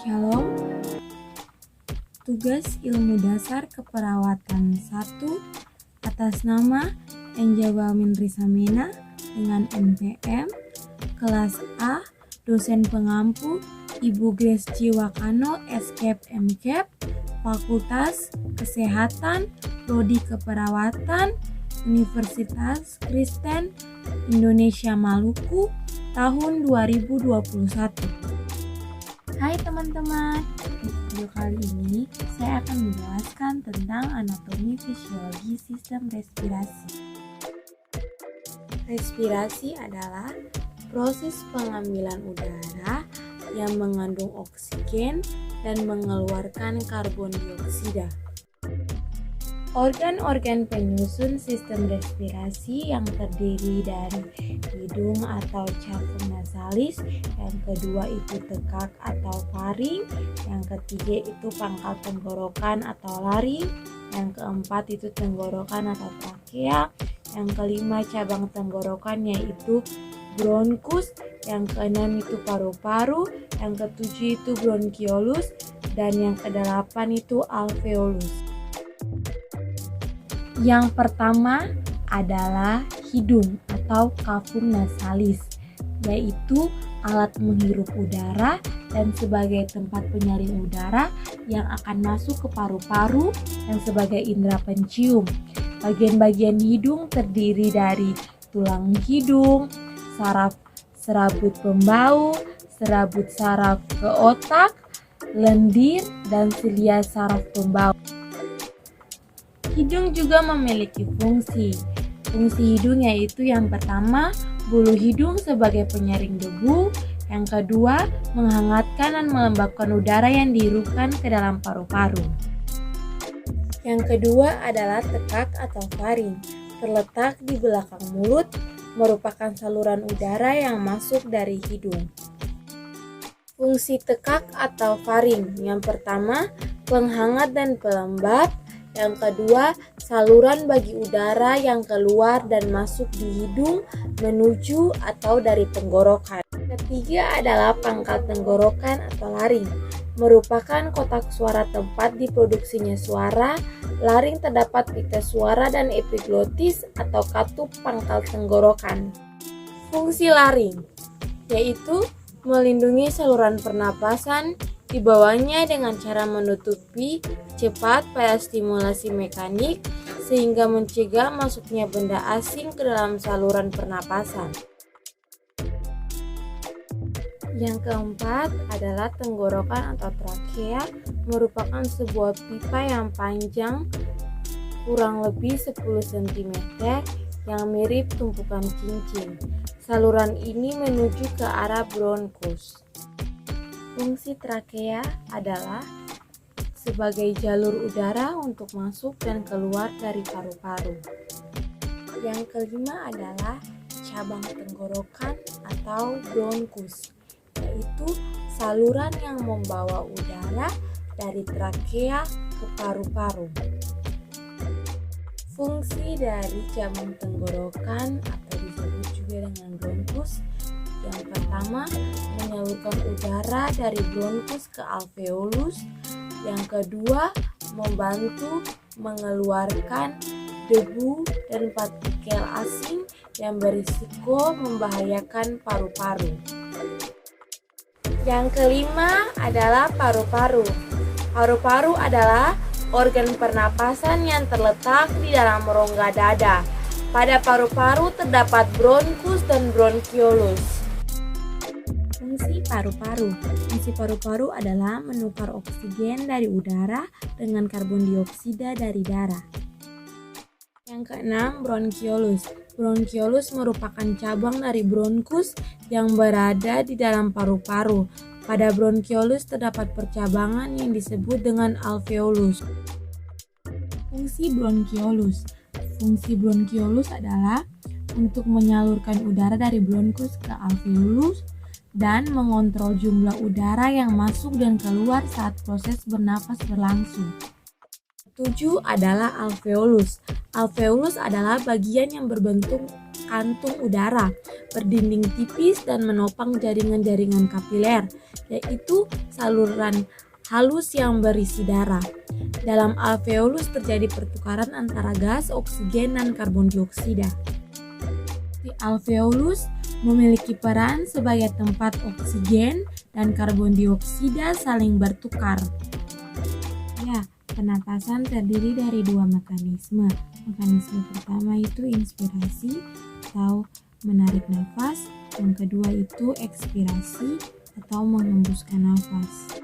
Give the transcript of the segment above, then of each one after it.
Shalom. Tugas ilmu dasar keperawatan 1 atas nama Angela Minrisamena dengan NPM kelas A, dosen pengampu Ibu Grace Ciwakano, SCAP MCAP, Fakultas Kesehatan, Prodi Keperawatan, Universitas Kristen Indonesia Maluku, tahun 2021. Hai teman-teman, di video kali ini saya akan menjelaskan tentang anatomi fisiologi sistem respirasi. Respirasi adalah proses pengambilan udara yang mengandung oksigen dan mengeluarkan karbon dioksida. Organ-organ penyusun sistem respirasi yang terdiri dari hidung atau cavum nasalis, yang kedua itu tekak atau faring, yang ketiga itu pangkal tenggorokan atau laring, yang keempat itu tenggorokan atau trakea, yang kelima cabang tenggorokan yaitu bronkus, yang keenam itu paru-paru, yang ketujuh itu bronkiolus, dan yang kedelapan itu alveolus. Yang pertama adalah hidung atau cavum nasalis, yaitu alat menghirup udara dan sebagai tempat penyaring udara yang akan masuk ke paru-paru dan sebagai indera pencium. Bagian-bagian hidung terdiri dari tulang hidung, saraf serabut pembau, serabut saraf ke otak, lendir, dan silia saraf pembau. Hidung juga memiliki fungsi. Fungsi hidung yaitu yang pertama, bulu hidung sebagai penyaring debu. Yang kedua, menghangatkan dan melembabkan udara yang dihirupkan ke dalam paru-paru. Yang kedua adalah tekak atau faring. Terletak di belakang mulut, merupakan saluran udara yang masuk dari hidung. Fungsi tekak atau faring yang pertama, penghangat dan pelembab. Yang kedua, saluran bagi udara yang keluar dan masuk di hidung menuju atau dari tenggorokan. Ketiga adalah pangkal tenggorokan atau laring, merupakan kotak suara tempat diproduksinya suara. Laring terdapat pita suara dan epiglotis atau katup pangkal tenggorokan. Fungsi laring yaitu melindungi saluran pernapasan, dibawanya dengan cara menutupi cepat pada stimulasi mekanik sehingga mencegah masuknya benda asing ke dalam saluran pernapasan. Yang keempat adalah tenggorokan atau trakea, merupakan sebuah pipa yang panjang kurang lebih 10 cm yang mirip tumpukan cincin. Saluran ini menuju ke arah bronkus. Fungsi trakea adalah sebagai jalur udara untuk masuk dan keluar dari paru-paru. Yang kelima adalah cabang tenggorokan atau bronkus, yaitu saluran yang membawa udara dari trakea ke paru-paru. Fungsi dari cabang tenggorokan atau disebut juga dengan bronkus, yang pertama, menyalurkan udara dari bronkus ke alveolus. Yang kedua, membantu mengeluarkan debu dan partikel asing yang berisiko membahayakan paru-paru. Yang kelima adalah paru-paru. Paru-paru adalah organ pernapasan yang terletak di dalam rongga dada. Pada paru-paru terdapat bronkus dan bronkiolus. Fungsi paru-paru. Fungsi paru-paru adalah menukar oksigen dari udara dengan karbon dioksida dari darah. Yang keenam, bronkiolus. Bronkiolus merupakan cabang dari bronkus yang berada di dalam paru-paru. Pada bronkiolus terdapat percabangan yang disebut dengan alveolus. Fungsi bronkiolus. Fungsi bronkiolus adalah untuk menyalurkan udara dari bronkus ke alveolus dan mengontrol jumlah udara yang masuk dan keluar saat proses bernapas berlangsung. 7 adalah alveolus. Alveolus adalah bagian yang berbentuk kantung udara, berdinding tipis dan menopang jaringan-jaringan kapiler, yaitu saluran halus yang berisi darah. Dalam alveolus terjadi pertukaran antara gas, oksigen, dan karbon dioksida. Di alveolus memiliki peran sebagai tempat oksigen dan karbon dioksida saling bertukar. Ya, pernapasan terdiri dari dua mekanisme. Mekanisme pertama itu inspirasi atau menarik nafas, yang kedua itu ekspirasi atau menghembuskan nafas.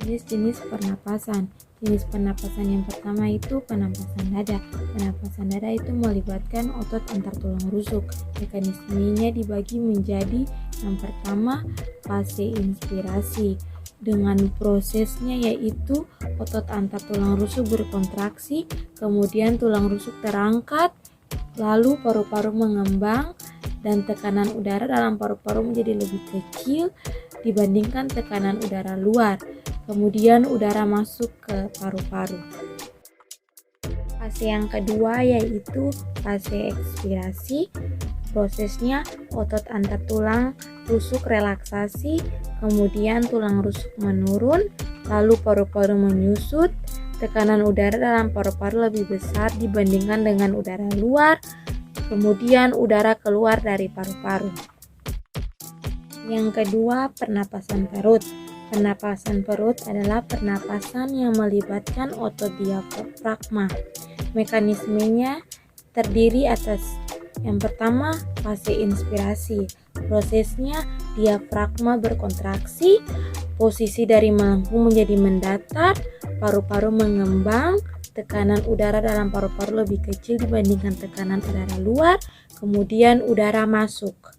Jenis-jenis pernapasan. Jenis pernapasan yang pertama itu penapasan dada. Penapasan dada itu melibatkan otot antar tulang rusuk. Mekanismenya dibagi menjadi yang pertama fase inspirasi. Dengan prosesnya yaitu otot antar tulang rusuk berkontraksi, kemudian tulang rusuk terangkat, lalu paru-paru mengembang dan tekanan udara dalam paru-paru menjadi lebih kecil dibandingkan tekanan udara luar. Kemudian udara masuk ke paru-paru. Fase yang kedua yaitu fase ekspirasi. Prosesnya otot antar tulang rusuk relaksasi, kemudian tulang rusuk menurun, lalu paru-paru menyusut, tekanan udara dalam paru-paru lebih besar dibandingkan dengan udara luar, kemudian udara keluar dari paru-paru. Yang kedua, pernapasan perut. Pernapasan perut adalah pernapasan yang melibatkan otot diafragma. Mekanismenya terdiri atas yang pertama, fase inspirasi. Prosesnya diafragma berkontraksi, posisi dari melengkung menjadi mendatar, paru-paru mengembang, tekanan udara dalam paru-paru lebih kecil dibandingkan tekanan udara luar, kemudian udara masuk.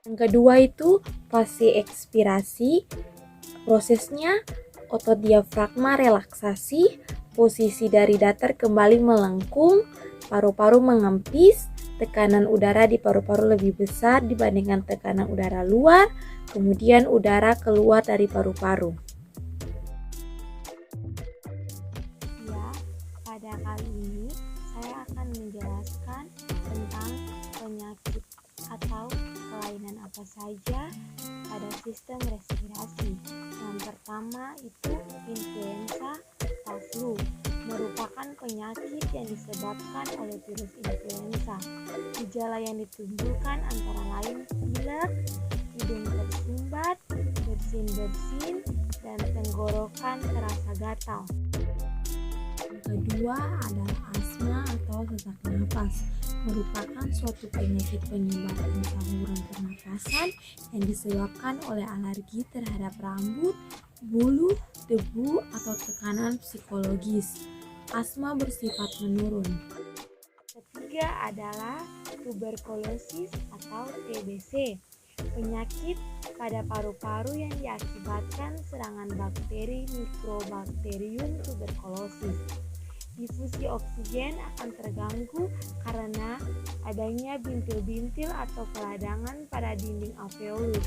Yang kedua itu fase ekspirasi. Prosesnya otot diafragma relaksasi, posisi dari datar kembali melengkung, paru-paru mengempis, tekanan udara di paru-paru lebih besar dibandingkan tekanan udara luar, kemudian udara keluar dari paru-paru. Ya, pada kali ini saya akan menjelaskan tentang penyakit atau kelainan apa saja pada sistem respirasi. Yang pertama itu influenza atau flu, merupakan penyakit yang disebabkan oleh virus influenza. Gejala yang ditimbulkan antara lain pilek, hidung tersumbat, bersin-bersin, dan tenggorokan terasa gatal. Yang kedua adalah asma atau sesak napas, merupakan suatu penyakit penyebab saluran pernapasan yang disebabkan oleh alergi terhadap rambut, bulu, debu, atau tekanan psikologis. Asma bersifat menurun. Ketiga adalah tuberkulosis atau TBC, penyakit pada paru-paru yang diakibatkan serangan bakteri Mycobacterium tuberculosis. Difusi oksigen akan terganggu karena adanya bintil-bintil atau peradangan pada dinding alveolus.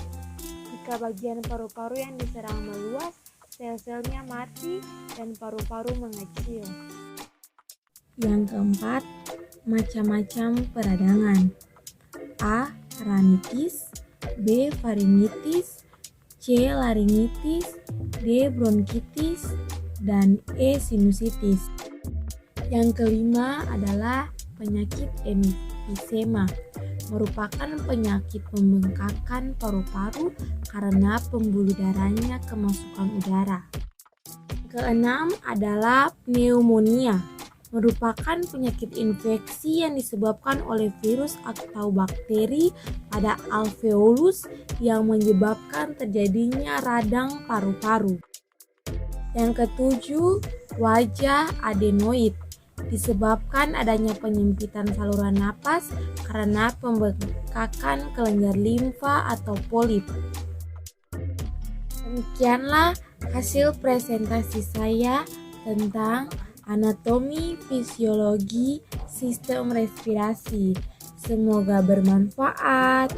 Jika bagian paru-paru yang diserang meluas, sel-selnya mati dan paru-paru mengecil. Yang keempat, macam-macam peradangan. A. Rhinitis, B. Faringitis, C. Laringitis, D. Bronkitis, dan E. Sinusitis. Yang kelima adalah penyakit emfisema, merupakan penyakit pembengkakan paru-paru karena pembuluh darahnya kemasukan udara. Keenam adalah pneumonia, merupakan penyakit infeksi yang disebabkan oleh virus atau bakteri pada alveolus yang menyebabkan terjadinya radang paru-paru. Yang ketujuh, wajah adenoid, disebabkan adanya penyempitan saluran napas karena pembengkakan kelenjar limfa atau polip. Demikianlah hasil presentasi saya tentang anatomi fisiologi sistem respirasi. Semoga bermanfaat.